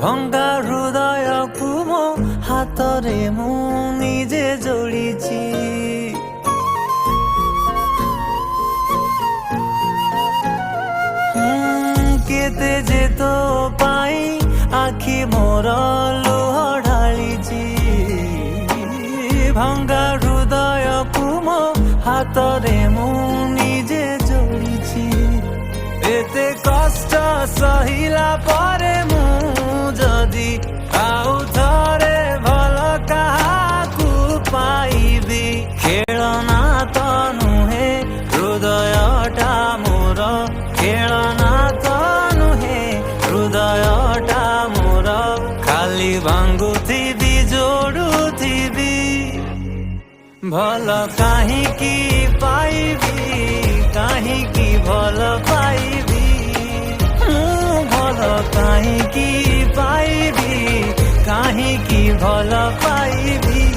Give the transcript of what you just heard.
ଭଙ୍ଗା ହୃଦୟକୁ ମୋ ହାତରେ ମୁଁ ନିଜେ ଯୋଡ଼ିଛି। କେତେ ଯେ ତୋ ପାଇଁ ଆଖି ମୋର ଲୁହ ଢାଳିଛି। ଭଙ୍ଗା ହୃଦୟକୁ ମୋ ହାତରେ ମୁଁ ନିଜେ ଯୋଡ଼ିଛି। ଏତେ କଷ୍ଟ ସହିଲା ପରେ ମୁଁ ଯଦି ଆଉ ଥରେ ଭଲ କାହାକୁ ପାଇବି, ଖେଳନା ତ ନୁହେଁ ହୃଦୟଟା ମୋର, ଖେଳନା ତ ନୁହେଁ ହୃଦୟଟା ମୋର। ଖାଲି ଭାଙ୍ଗୁଥିବି ଯୋଡୁଥିବି, ଭଲ କାହିଁକି ପାଇବି, କାହିଁକି ଭଲ ପାଇବି, ମୁଁ ଭଲ କାହିଁକି ପାଇବି, କାହିଁକି ଭଲ ପାଇବି।